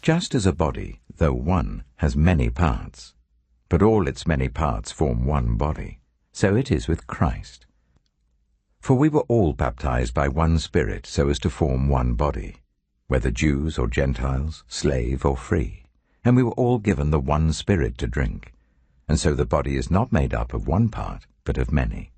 Just as a body, though one, has many parts, but all its many parts form one body, so it is with Christ. For we were all baptized by one Spirit so as to form one body, whether Jews or Gentiles, slave or free, and we were all given the one Spirit to drink, and so the body is not made up of one part, but of many.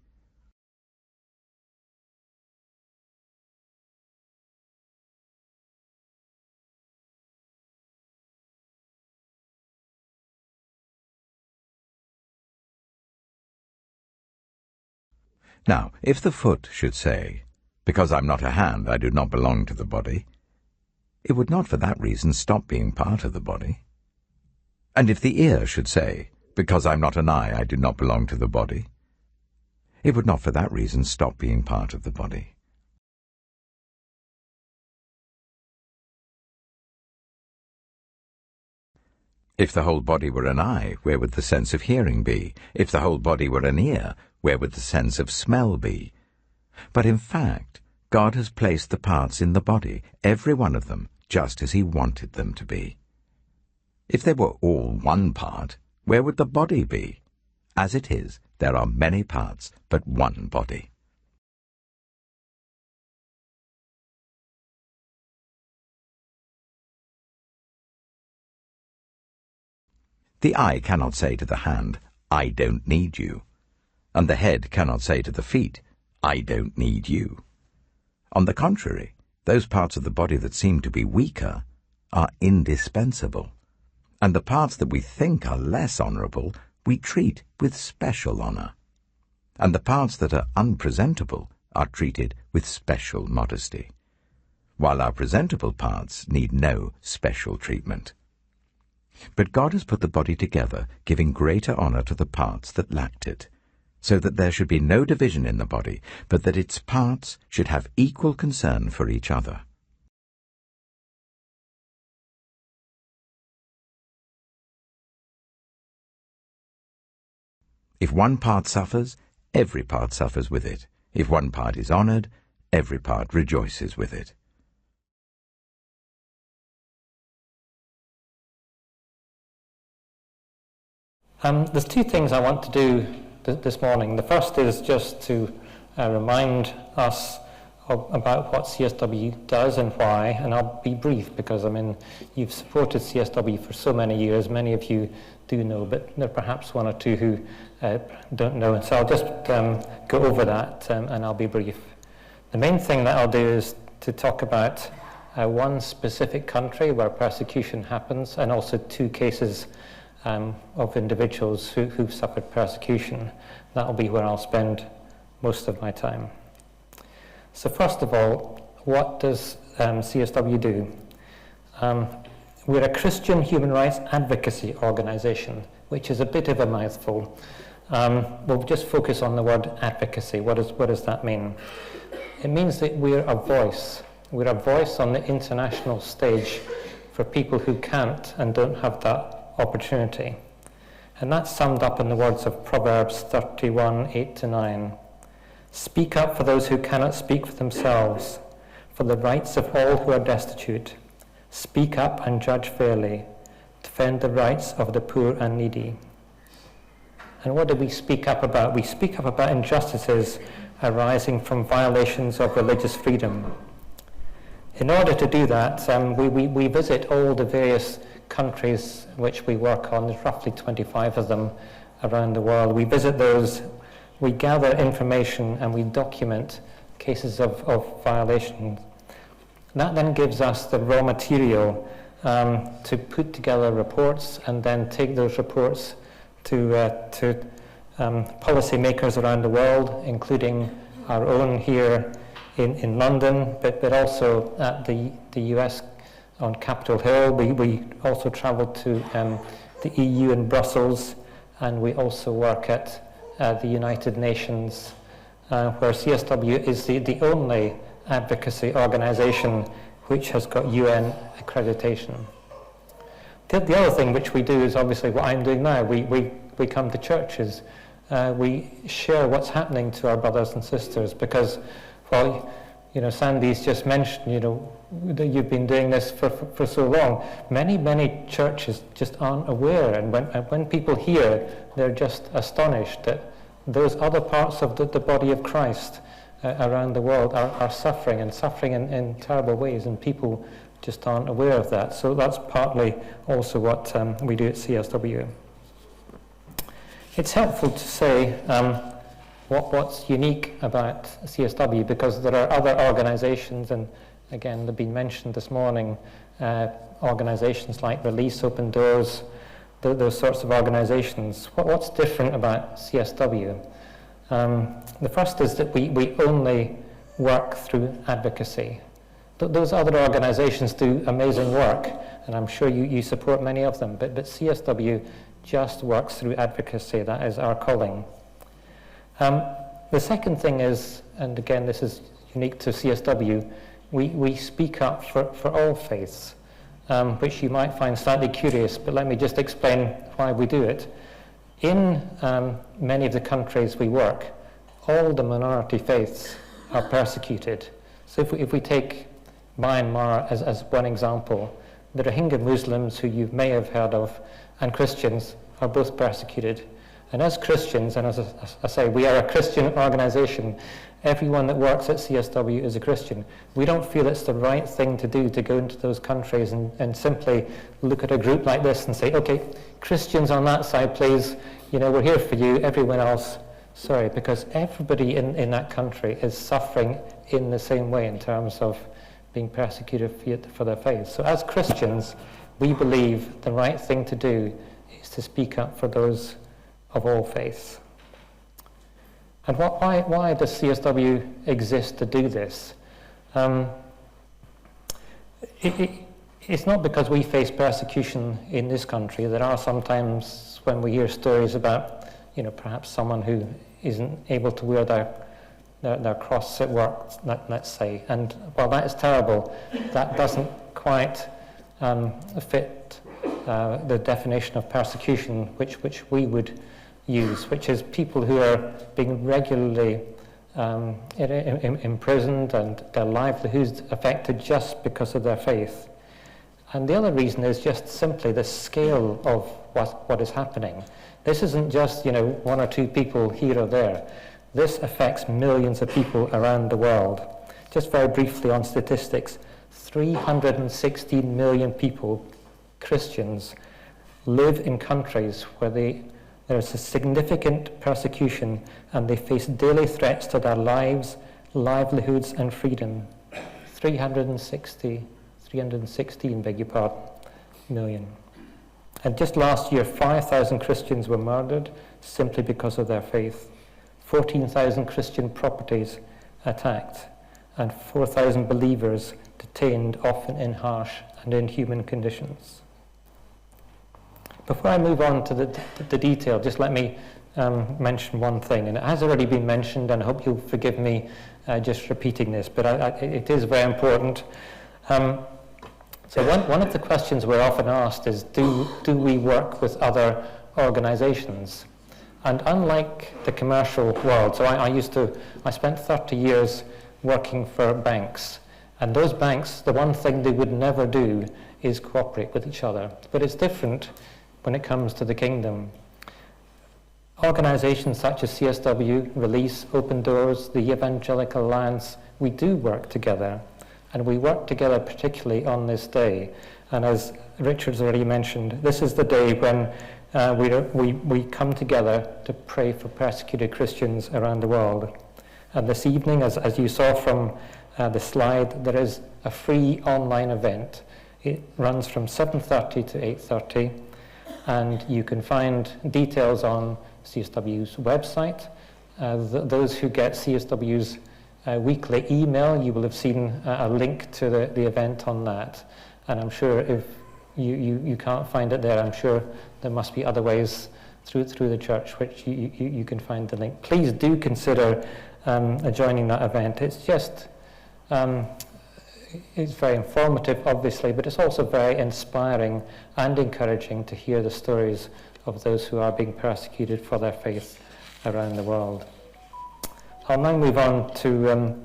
Now, if the foot should say, "Because I'm not a hand, I do not belong to the body," it would not for that reason stop being part of the body. And if the ear should say, "Because I'm not an eye, I do not belong to the body," it would not for that reason stop being part of the body. If the whole body were an eye, where would the sense of hearing be? If the whole body were an ear, where would the sense of smell be? But in fact, God has placed the parts in the body, every one of them, just as he wanted them to be. If they were all one part, where would the body be? As it is, there are many parts, but one body. The eye cannot say to the hand, "I don't need you," and the head cannot say to the feet, "I don't need you." On the contrary, those parts of the body that seem to be weaker are indispensable, and the parts that we think are less honourable we treat with special honour, and the parts that are unpresentable are treated with special modesty, while our presentable parts need no special treatment. But God has put the body together, giving greater honour to the parts that lacked it, so that there should be no division in the body, but that its parts should have equal concern for each other. If one part suffers, every part suffers with it. If one part is honoured, every part rejoices with it. There's two things I want to do this morning. The first is just to remind us about what CSW does and why, and I'll be brief because, you've supported CSW for so many years. Many of you do know, but there are perhaps one or two who don't know, and so I'll just go over that and I'll be brief. The main thing that I'll do is to talk about one specific country where persecution happens, and also two cases of individuals who've suffered persecution. That'll be where I'll spend most of my time. So first of all, what does CSW do? We're a Christian human rights advocacy organisation, which is a bit of a mouthful. We'll just focus on the word advocacy. What does that mean? It means that we're a voice. We're a voice on the international stage for people who can't and don't have that opportunity. And that's summed up in the words of Proverbs 31, 8-9. Speak up for those who cannot speak for themselves, for the rights of all who are destitute. Speak up and judge fairly. Defend the rights of the poor and needy. And what do we speak up about? We speak up about injustices arising from violations of religious freedom. In order to do that, we visit all the various countries which we work on. There's roughly 25 of them around the world. We visit those, we gather information, and we document cases of violations. That then gives us the raw material to put together reports, and then take those reports to policymakers around the world, including our own here in London, but also at the US on Capitol Hill. We also travel to the EU in Brussels, and we also work at the United Nations, where CSW is the only advocacy organisation which has got UN accreditation. The other thing which we do is obviously what I'm doing now. We come to churches. We share what's happening to our brothers and sisters, because, well, Sandy's just mentioned, that you've been doing this for so long. Many churches just aren't aware, and when people hear, they're just astonished that those other parts of the body of Christ around the world are suffering in terrible ways, and people just aren't aware of that. So that's partly also what we do at CSW. It's helpful to say what's unique about CSW, because there are other organizations, and again, they've been mentioned this morning, organizations like Release, Open Doors, those sorts of organizations. What's different about CSW? The first is that we only work through advocacy. Those other organizations do amazing work, and I'm sure you support many of them, but CSW just works through advocacy. That is our calling. The second thing is, and again this is unique to CSW, we speak up for all faiths, which you might find slightly curious, but let me just explain why we do it. In many of the countries we work, all the minority faiths are persecuted. So if we take Myanmar as one example, the Rohingya Muslims, who you may have heard of, and Christians are both persecuted. And as Christians, and as I say, we are a Christian organization, everyone that works at CSW is a Christian. We don't feel it's the right thing to do to go into those countries and simply look at a group like this and say, okay, Christians on that side, please, we're here for you, everyone else, sorry, because everybody in that country is suffering in the same way in terms of being persecuted for their faith. So as Christians, we believe the right thing to do is to speak up for those of all faiths. And why does CSW exist to do this? It's not because we face persecution in this country. There are sometimes when we hear stories about, perhaps someone who isn't able to wear their cross at work, let's say. And while that is terrible, that doesn't quite fit the definition of persecution which we would use, which is people who are being regularly imprisoned and their livelihoods affected just because of their faith. And the other reason is just simply the scale of what is happening. This isn't just, one or two people here or there. This affects millions of people around the world. Just very briefly on statistics, 316 million people, Christians, live in countries where there is a significant persecution and they face daily threats to their lives, livelihoods and freedom. 316 million. And just last year, 5,000 Christians were murdered simply because of their faith. 14,000 Christian properties attacked, and 4,000 believers detained, often in harsh and inhuman conditions. Before I move on to the detail, just let me mention one thing, and it has already been mentioned, and I hope you'll forgive me just repeating this, but it is very important. So one of the questions we're often asked is, do we work with other organizations? And unlike the commercial world, so I spent 30 years working for banks, and those banks, the one thing they would never do is cooperate with each other. But it's different when it comes to the kingdom. Organizations such as CSW, Release, Open Doors, the Evangelical Alliance, we do work together, and we work together particularly on this day. And as Richard's already mentioned, this is the day when we come together to pray for persecuted Christians around the world. And this evening, as you saw from the slide, there is a free online event. It runs from 7:30 to 8:30, and you can find details on CSW's website. Those who get CSW's weekly email, you will have seen a link to the event on that. And I'm sure if you can't find it there, I'm sure there must be other ways through the church which you can find the link. Please do consider joining that event. It's just it's very informative, obviously, but it's also very inspiring and encouraging to hear the stories of those who are being persecuted for their faith around the world. I'll now move on to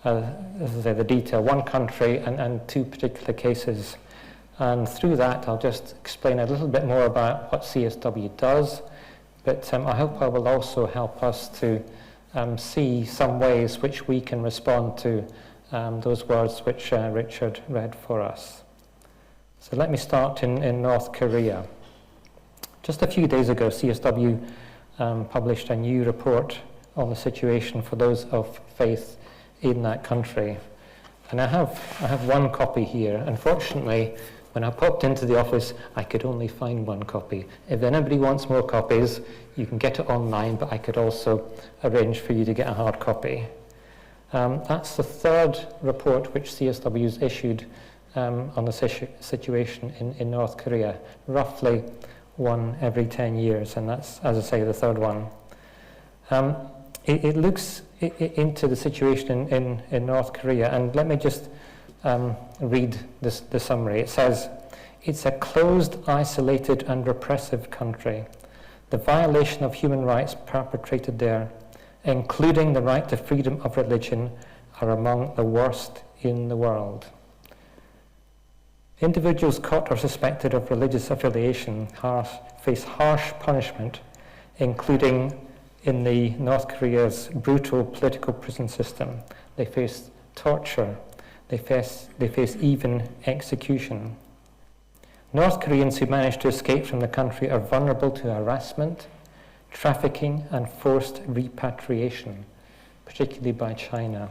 as I say, the detail, one country and two particular cases. And through that, I'll just explain a little bit more about what CSW does, but I hope I will also help us to see some ways which we can respond to those words which Richard read for us. So let me start in North Korea. Just a few days ago, CSW published a new report on the situation for those of faith in that country. And I have one copy here. Unfortunately, when I popped into the office, I could only find one copy. If anybody wants more copies, you can get it online, but I could also arrange for you to get a hard copy. That's the third report which CSW has issued on the situation in North Korea, roughly one every 10 years, and that's, as I say, the third one. It looks into the situation in North Korea, and let me just read the summary. It says, "It's a closed, isolated and repressive country. The violation of human rights perpetrated there, including the right to freedom of religion, are among the worst in the world. Individuals caught or suspected of religious affiliation face harsh punishment, including in the North Korea's brutal political prison system. They face torture. They face even execution. North Koreans who manage to escape from the country are vulnerable to harassment, trafficking, and forced repatriation, particularly by China.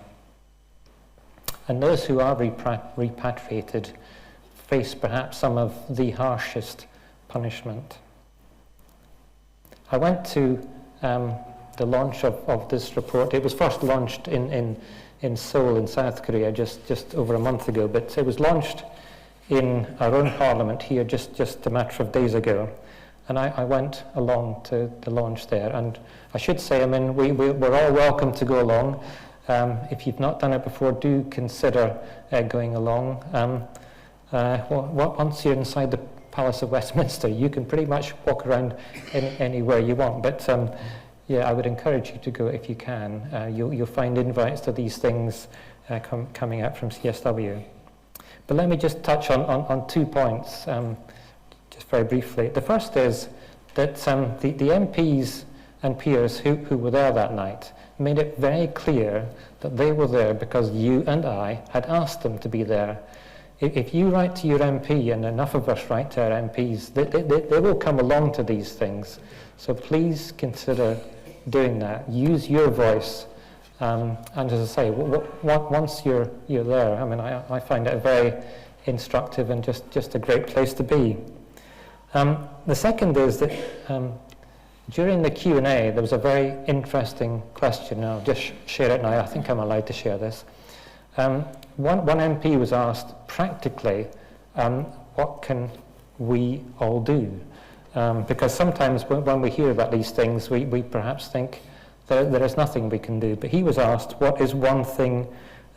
And those who are repatriated face perhaps some of the harshest punishment." I went to the launch of this report. It was first launched in Seoul in South Korea just over a month ago, but it was launched in our own parliament here just a matter of days ago. And I went along to the launch there. And I should say, I mean, we're all welcome to go along. If you've not done it before, do consider going along. Once you're inside the Palace of Westminster, you can pretty much walk around anywhere you want. But yeah, I would encourage you to go if you can. You'll find invites to these things coming out from CSW. But let me just touch on 2 points, just very briefly. The first is that the MPs and peers who were there that night made it very clear that they were there because you and I had asked them to be there. If you write to your MP, and enough of us write to our MPs, they will come along to these things. So please consider doing that. Use your voice. And as I say, once you're there, I mean, I find it very instructive and just a great place to be. The second is that during the Q&A, there was a very interesting question. I'll just share it now. I think I'm allowed to share this. One MP was asked, practically, what can we all do? Because sometimes when we hear about these things, we perhaps think there is nothing we can do. But he was asked, what is one thing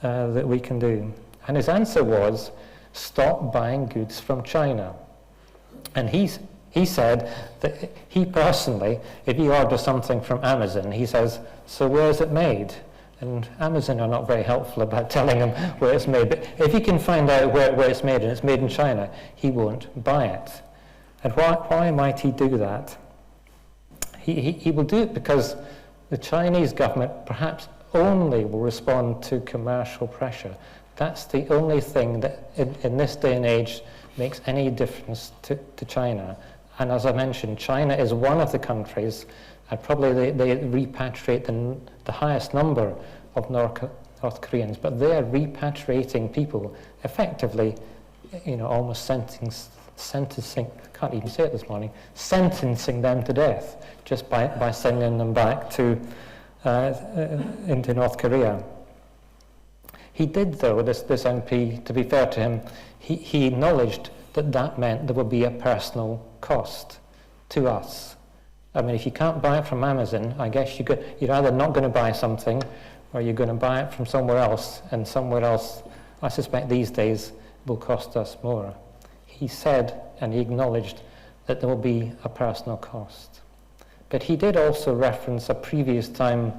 that we can do? And his answer was, stop buying goods from China. And he said that he personally, if he orders something from Amazon, he says, so where is it made? And Amazon are not very helpful about telling him where it's made. But if he can find out where it's made and it's made in China, he won't buy it. And why might he do that? He will do it because the Chinese government perhaps only will respond to commercial pressure. That's the only thing that in this day and age makes any difference to China. And as I mentioned, China is one of the countries, and probably they repatriate the highest number of North Koreans, but they are repatriating people effectively, almost sentencing, I can't even say it this morning, sentencing them to death just by sending them back to into North Korea. He did, though, this MP, to be fair to him, he acknowledged that meant there would be a personal cost to us. I mean, if you can't buy it from Amazon, I guess you're either not going to buy something or you're going to buy it from somewhere else, and somewhere else, I suspect these days, will cost us more. He said, and he acknowledged, that there will be a personal cost. But he did also reference a previous time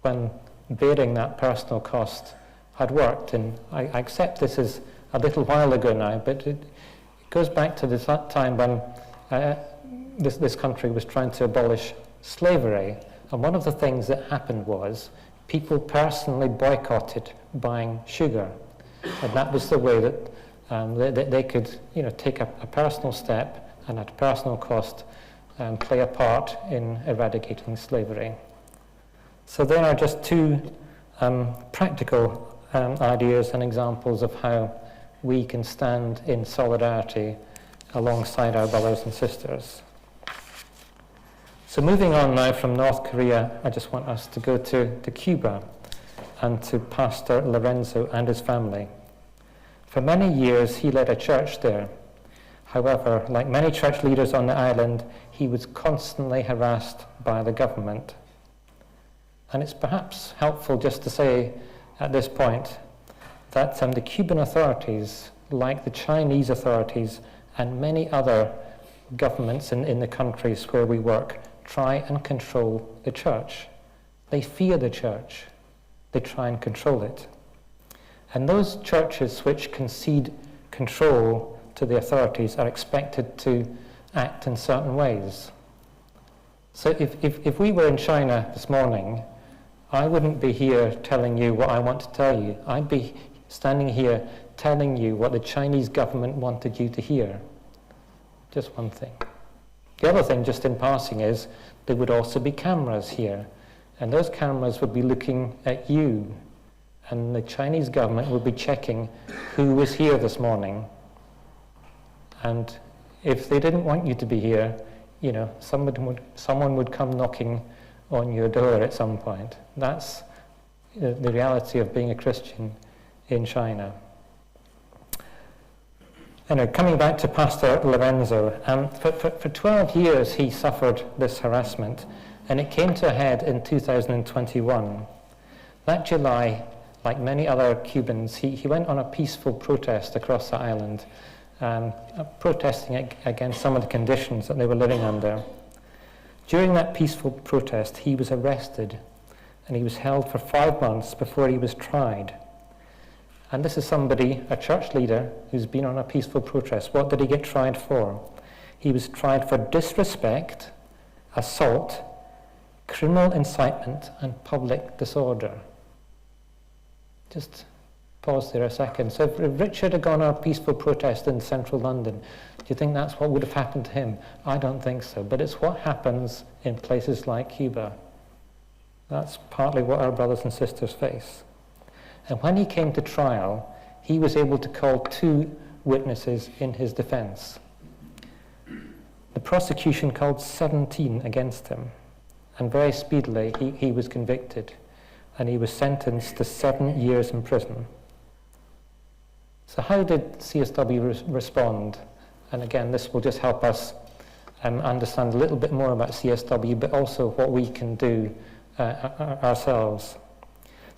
when bearing that personal cost had worked. And I accept this is a little while ago now, but it goes back to this time when this country was trying to abolish slavery. And one of the things that happened was people personally boycotted buying sugar. And that was the way that they could, take a personal step and at personal cost play a part in eradicating slavery. So there are just two practical ideas and examples of how we can stand in solidarity alongside our brothers and sisters. So moving on now from North Korea, I just want us to go to Cuba and to Pastor Lorenzo and his family. For many years, he led a church there. However, like many church leaders on the island, he was constantly harassed by the government. And it's perhaps helpful just to say at this point that the Cuban authorities, like the Chinese authorities and many other governments in the countries where we work, try and control the church. They fear the church. They try and control it. And those churches which concede control to the authorities are expected to act in certain ways. So if we were in China this morning, I wouldn't be here telling you what I want to tell you. I'd be standing here telling you what the Chinese government wanted you to hear. Just one thing. The other thing, just in passing, is there would also be cameras here, and those cameras would be looking at you, and the Chinese government would be checking who was here this morning. And if they didn't want you to be here, someone would come knocking on your door at some point. That's the reality of being a Christian in China. Coming back to Pastor Lorenzo, for 12 years he suffered this harassment, and it came to a head in 2021. That July, like many other Cubans, he went on a peaceful protest across the island, protesting against some of the conditions that they were living under. During that peaceful protest, he was arrested, and he was held for 5 months before he was tried. And this is somebody, a church leader, who's been on a peaceful protest. What did he get tried for? He was tried for disrespect, assault, criminal incitement, and public disorder. Just pause there a second. So if Richard had gone on a peaceful protest in central London, do you think that's what would have happened to him? I don't think so. But it's what happens in places like Cuba. That's partly what our brothers and sisters face. And when he came to trial, he was able to call 2 witnesses in his defense. The prosecution called 17 against him, and very speedily he was convicted, and he was sentenced to 7 years in prison. So how did CSW respond? And again, this will just help us understand a little bit more about CSW, but also what we can do ourselves.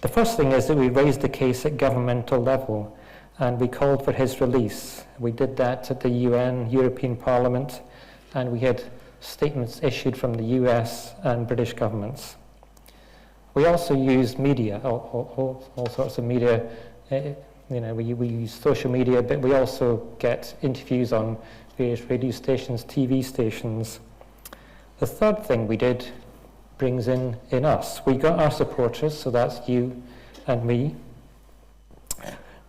The first thing is that we raised the case at governmental level, and we called for his release. We did that at the UN, European Parliament, and we had statements issued from the US and British governments. We also used media, all sorts of media. We use social media, but we also get interviews on various radio stations, TV stations. The third thing we did brings in us. We got our supporters, so that's you and me.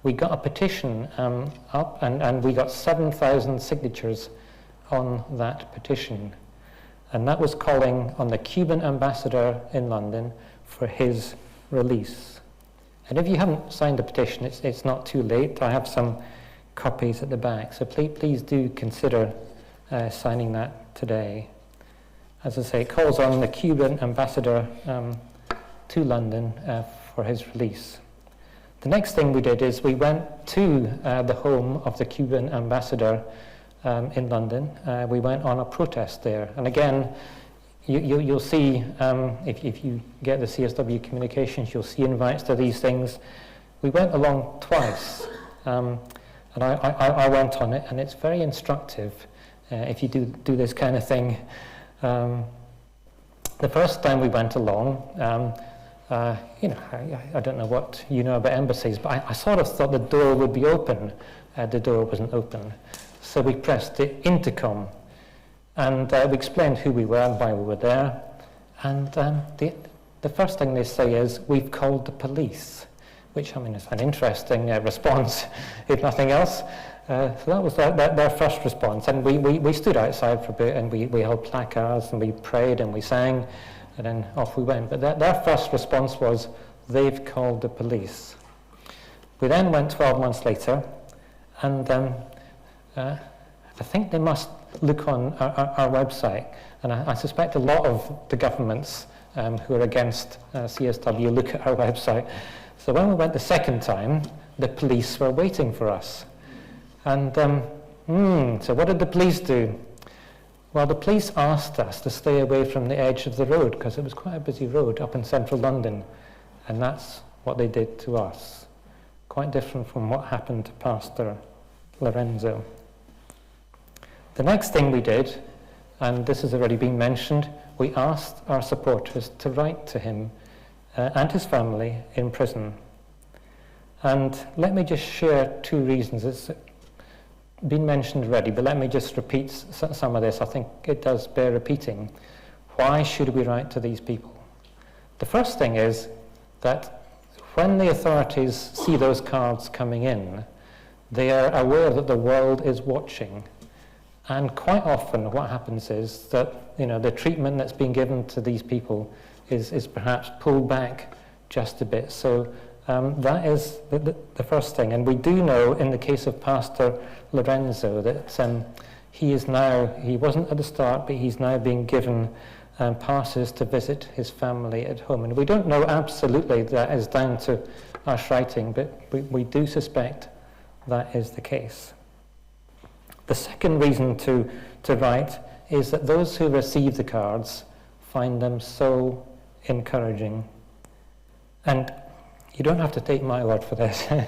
We got a petition up, and we got 7,000 signatures on that petition. And that was calling on the Cuban ambassador in London for his release. And if you haven't signed the petition, it's not too late. I have some copies at the back, so please do consider signing that today. As I say, it calls on the Cuban ambassador to London for his release. The next thing we did is we went to the home of the Cuban ambassador in London. We went on a protest there. And again, you'll see, if you get the CSW communications, you'll see invites to these things. We went along twice, and I went on it, and it's very instructive if you do this kind of thing. The first time we went along, I don't know what you know about embassies, but I sort of thought the door would be open. The door wasn't open. So we pressed the intercom, and we explained who we were and why we were there. And the first thing they say is, "We've called the police," which, I mean, is an interesting response, if nothing else. So that was their first response. And we stood outside for a bit, and we held placards, and we prayed, and we sang, and then off we went. But their first response was, "They've called the police." We then went 12 months later, and I think they must look on our website, and I suspect a lot of the governments who are against CSW look at our website. So when we went the second time, the police were waiting for us. And so what did the police do? Well, the police asked us to stay away from the edge of the road, because it was quite a busy road up in central London, and that's what they did to us. Quite different from what happened to Pastor Lorenzo. The next thing we did, and this has already been mentioned, we asked our supporters to write to him and his family in prison. And let me just share two reasons. It's been mentioned already, but let me just repeat some of this. I think it does bear repeating. Why should we write to these people? The first thing is that when the authorities see those cards coming in, they are aware that the world is watching. And quite often what happens is that the treatment that's being given to these people is perhaps pulled back just a bit. So that is the first thing. And we do know in the case of Pastor Lorenzo that he wasn't at the start, but he's now being given passes to visit his family at home. And we don't know absolutely that is down to us writing, but we do suspect that is the case. The second reason to write is that those who receive the cards find them so encouraging. And you don't have to take my word for this. I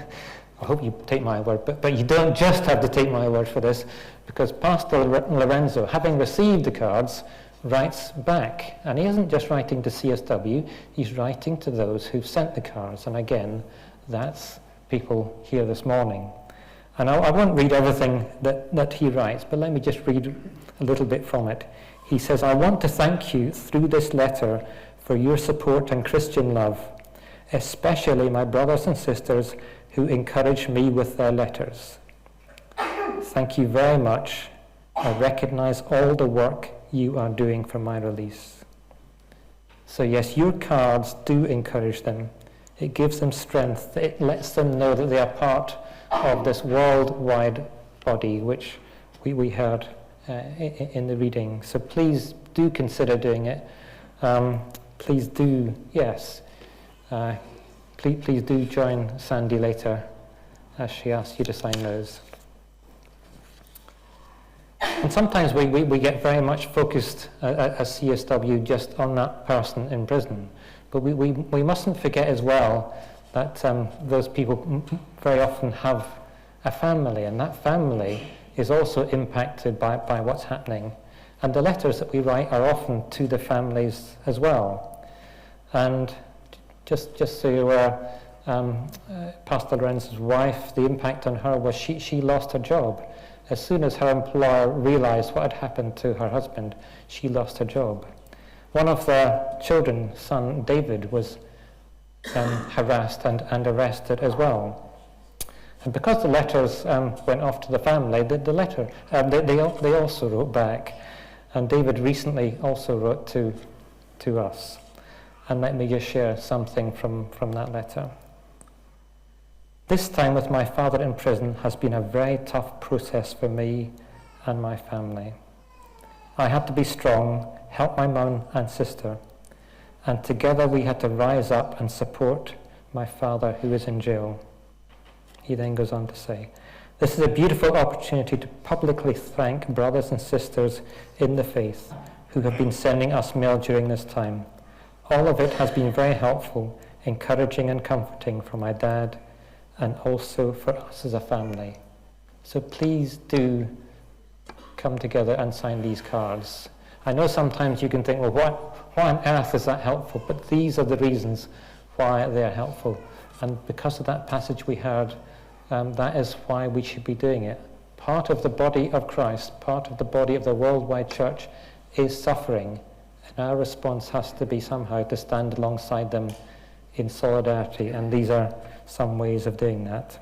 hope you take my word, but you don't just have to take my word for this, because Pastor Lorenzo, having received the cards, writes back. And he isn't just writing to CSW, he's writing to those who've sent the cards. And again, that's people here this morning. And I won't read everything that he writes, but let me just read a little bit from it. He says, "I want to thank you through this letter for your support and Christian love, especially my brothers and sisters who encourage me with their letters. Thank you very much. I recognize all the work you are doing for my release." So yes, your cards do encourage them. It gives them strength. It lets them know that they are part of this worldwide body, which we heard in the reading. So please do consider doing it. Please do, yes. Please do join Sandy later as she asks you to sign those. And sometimes we get very much focused as CSW just on that person in prison. But we mustn't forget as well that those people very often have a family, and that family is also impacted by what's happening. And the letters that we write are often to the families as well. And just so you're aware, Pastor Lorenzo's wife, the impact on her was she lost her job. As soon as her employer realized what had happened to her husband, she lost her job. One of their children, son David, was harassed and arrested as well. And because the letters went off to the family, they also wrote back. And David recently also wrote to us. And let me just share something from that letter. "This time with my father in prison has been a very tough process for me and my family. I had to be strong, help my mum and sister, and together we had to rise up and support my father who is in jail." He then goes on to say, "This is a beautiful opportunity to publicly thank brothers and sisters in the faith who have been sending us mail during this time. All of it has been very helpful, encouraging and comforting for my dad and also for us as a family. So please do come together and sign these cards." I know sometimes you can think, well, why on earth is that helpful? But these are the reasons why they're helpful. And because of that passage we heard, that is why we should be doing it. Part of the body of Christ, part of the body of the worldwide church is suffering, and our response has to be somehow to stand alongside them in solidarity, and these are some ways of doing that.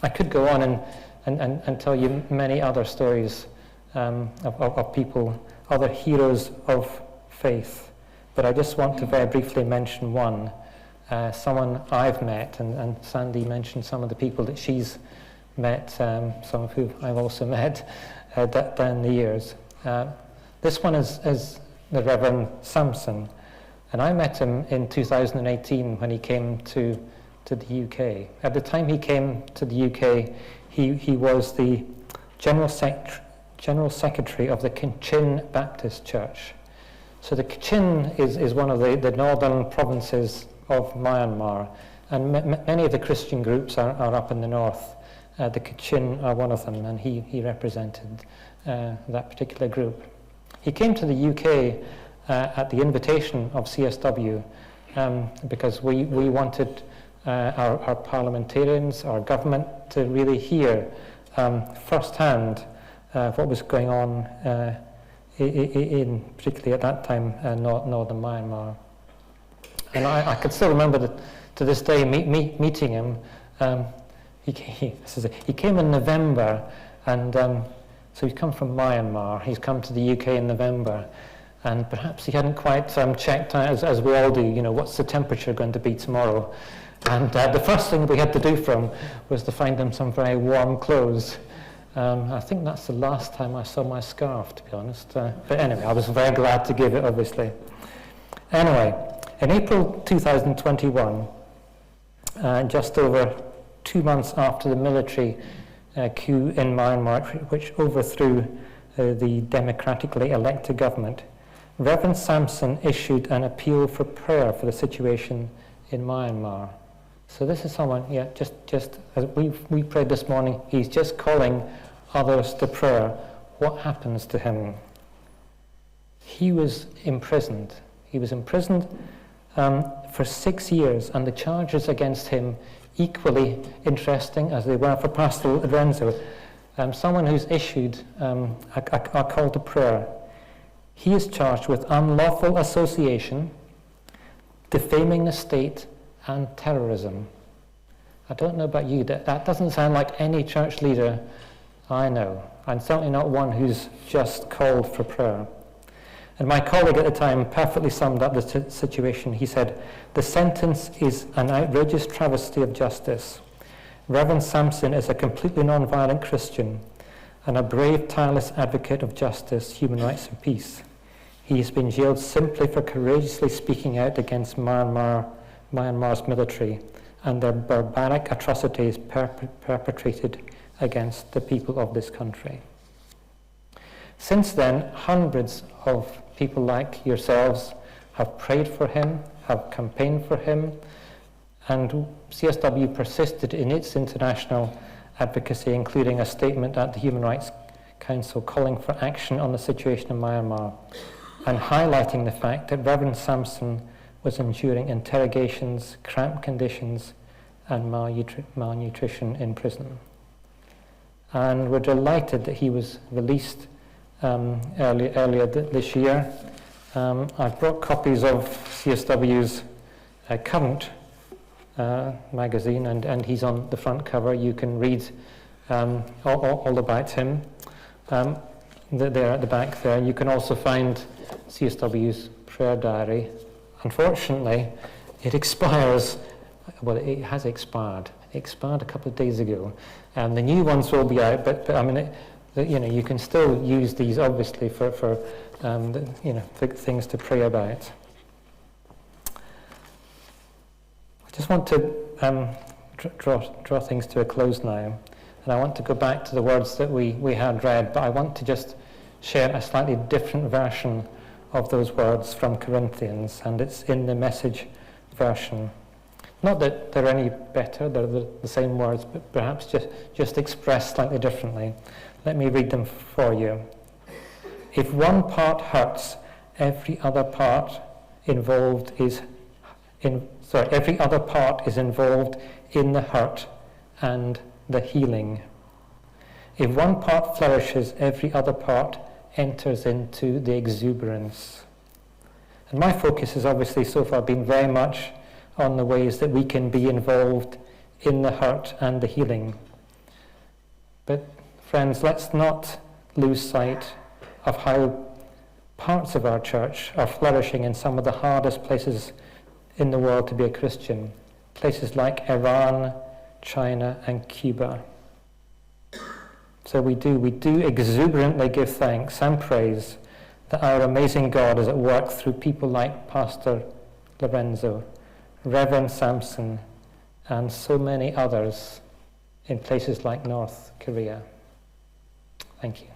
I could go on and tell you many other stories of people, other heroes of faith, but I just want to very briefly mention one, someone I've met, and Sandy mentioned some of the people that she's met, some of who I've also met down the years. This one is the Reverend Samson, and I met him in 2018 when he came to the UK. At the time he came to the UK, he was the General Secretary of the Kachin Baptist Church. So the Kachin is one of the northern provinces of Myanmar, and many of the Christian groups are up in the north. The Kachin are one of them, and he represented that particular group. He came to the UK at the invitation of CSW because we wanted our parliamentarians, our government, to really hear firsthand what was going on in particularly at that time northern Myanmar. And I could still remember to this day meeting him. He came in November, and so he's come from Myanmar. He's come to the UK in November, and perhaps he hadn't quite checked out, as we all do, what's the temperature going to be tomorrow. And the first thing we had to do for him was to find him some very warm clothes. I think that's the last time I saw my scarf, to be honest. But anyway, I was very glad to give it, obviously. Anyway, in April 2021, just over 2 months after the military coup in Myanmar, which overthrew the democratically elected government, Reverend Samson issued an appeal for prayer for the situation in Myanmar. So this is someone, just as we prayed this morning, he's just calling others to prayer. What happens to him? He was imprisoned. He was imprisoned for 6 years, and the charges against him equally interesting as they were for Pastor Lorenzo. Someone who's issued a call to prayer. He is charged with unlawful association, defaming the state, and terrorism. I don't know about you, that doesn't sound like any church leader I know, and certainly not one who's just called for prayer. And my colleague at the time perfectly summed up the situation. He said, "The sentence is an outrageous travesty of justice. Reverend Samson is a completely non-violent Christian and a brave, tireless advocate of justice, human rights and peace. He has been jailed simply for courageously speaking out against Myanmar's military and their barbaric atrocities perpetrated against the people of this country." Since then, hundreds of people like yourselves have prayed for him, have campaigned for him, and CSW persisted in its international advocacy, including a statement at the Human Rights Council calling for action on the situation in Myanmar and highlighting the fact that Reverend Samson was enduring interrogations, cramped conditions, and malnutrition in prison. And we're delighted that he was released earlier this year. I've brought copies of CSW's current magazine, and he's on the front cover. You can read all about him. There at the back there. You can also find CSW's prayer diary. Unfortunately, it expires. Well, it has expired. It expired a couple of days ago, and the new ones will be out. But I mean, you can still use these, obviously, for things to pray about. I just want to draw things to a close now, and I want to go back to the words that we had read, but I want to just share a slightly different version of those words from Corinthians, and it's in the Message version. Not that they're any better, they're the same words, but perhaps just expressed slightly differently. Let me read them for you. If one part hurts, every other part involved is every other part is involved in the hurt and the healing. If one part flourishes, every other part enters into the exuberance. And my focus has obviously so far been very much on the ways that we can be involved in the hurt and the healing. But friends, let's not lose sight of how parts of our church are flourishing in some of the hardest places in the world to be a Christian. Places like Iran, China, and Cuba. So we do exuberantly give thanks and praise that our amazing God is at work through people like Pastor Lorenzo, Reverend Samson, and so many others in places like North Korea. Thank you.